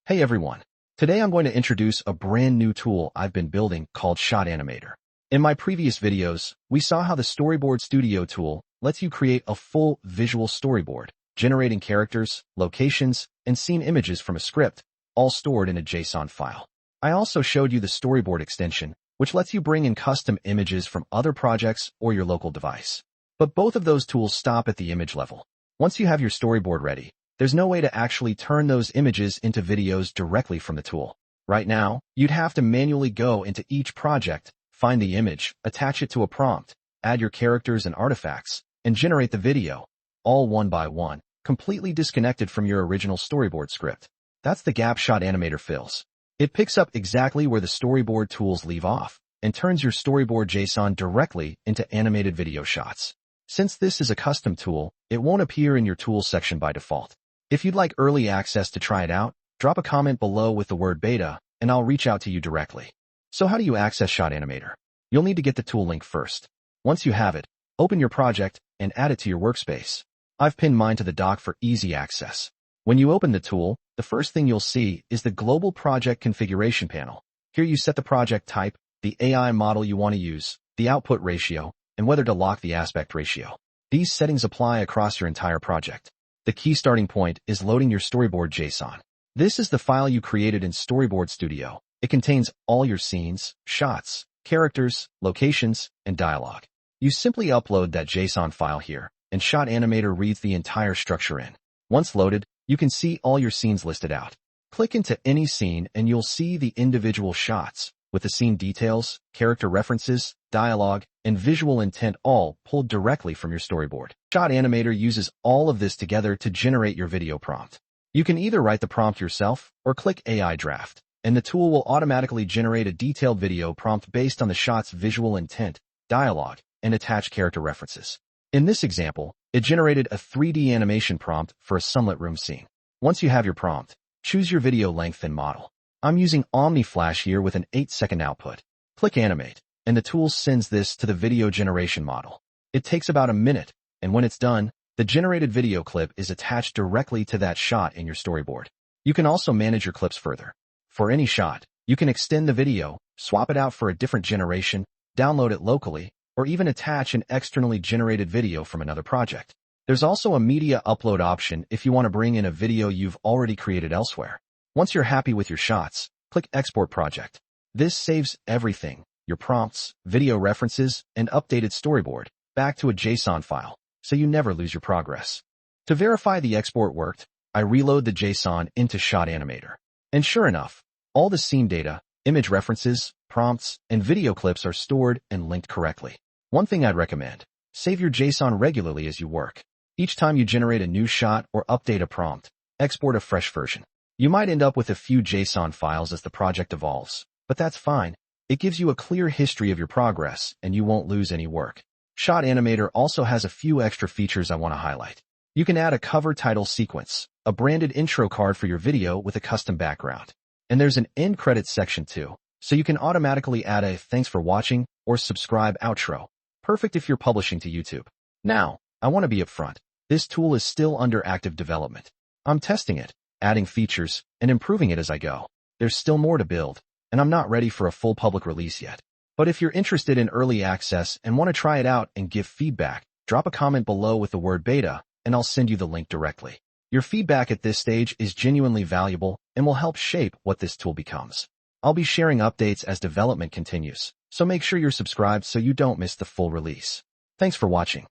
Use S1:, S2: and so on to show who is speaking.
S1: Hey everyone. Today I'm going to introduce a brand new tool I've been building called Shot Animator. In my previous videos, we saw how the Storyboard Studio tool lets you create a full visual storyboard, generating characters, locations, and scene images from a script, all stored in a JSON file. I also showed you the Storyboard extension, which lets you bring in custom images from other projects or your local device. But both of those tools stop at the image level. Once you have your storyboard ready, there's no way to actually turn those images into videos directly from the tool. Right now, you'd have to manually go into each project, find the image, attach it to a prompt, add your characters and artifacts, and generate the video, all one by one, completely disconnected from your original storyboard script. That's the gap Shot Animator fills. It picks up exactly where the storyboard tools leave off, and turns your storyboard JSON directly into animated video shots. Since this is a custom tool, it won't appear in your tools section by default. If you'd like early access to try it out, drop a comment below with the word beta, and I'll reach out to you directly. So how do you access Shot Animator? You'll need to get the tool link first. Once you have it, open your project and add it to your workspace. I've pinned mine to the dock for easy access. When you open the tool, the first thing you'll see is the Global Project Configuration panel. Here you set the project type, the AI model you want to use, the output ratio, and whether to lock the aspect ratio. These settings apply across your entire project. The key starting point is loading your storyboard JSON. This is the file you created in Storyboard Studio. It contains all your scenes, shots, characters, locations, and dialogue. You simply upload that JSON file here, and Shot Animator reads the entire structure in. Once loaded, you can see all your scenes listed out. Click into any scene and you'll see the individual shots, with the scene details, character references, dialogue, and visual intent all pulled directly from your storyboard. Shot Animator uses all of this together to generate your video prompt. You can either write the prompt yourself or click AI Draft, and the tool will automatically generate a detailed video prompt based on the shot's visual intent, dialogue, and attached character references. In this example, it generated a 3D animation prompt for a sunlit room scene. Once you have your prompt, choose your video length and model. I'm using Omni Flash here with an 8-second output. Click Animate, and the tool sends this to the video generation model. It takes about a minute, and when it's done, the generated video clip is attached directly to that shot in your storyboard. You can also manage your clips further. For any shot, you can extend the video, swap it out for a different generation, download it locally, or even attach an externally generated video from another project. There's also a media upload option if you want to bring in a video you've already created elsewhere. Once you're happy with your shots, click Export Project. This saves everything, your prompts, video references, and updated storyboard, back to a JSON file, so you never lose your progress. To verify the export worked, I reload the JSON into Shot Animator. And sure enough, all the scene data, image references, prompts, and video clips are stored and linked correctly. One thing I'd recommend, save your JSON regularly as you work. Each time you generate a new shot or update a prompt, export a fresh version. You might end up with a few JSON files as the project evolves, but that's fine. It gives you a clear history of your progress, and you won't lose any work. Shot Animator also has a few extra features I want to highlight. You can add a cover title sequence, a branded intro card for your video with a custom background. And there's an end credits section too, so you can automatically add a thanks for watching or subscribe outro. Perfect if you're publishing to YouTube. Now, I want to be upfront. This tool is still under active development. I'm testing it, adding features, and improving it as I go. There's still more to build, and I'm not ready for a full public release yet. But if you're interested in early access and want to try it out and give feedback, drop a comment below with the word beta, and I'll send you the link directly. Your feedback at this stage is genuinely valuable and will help shape what this tool becomes. I'll be sharing updates as development continues, so make sure you're subscribed so you don't miss the full release. Thanks for watching.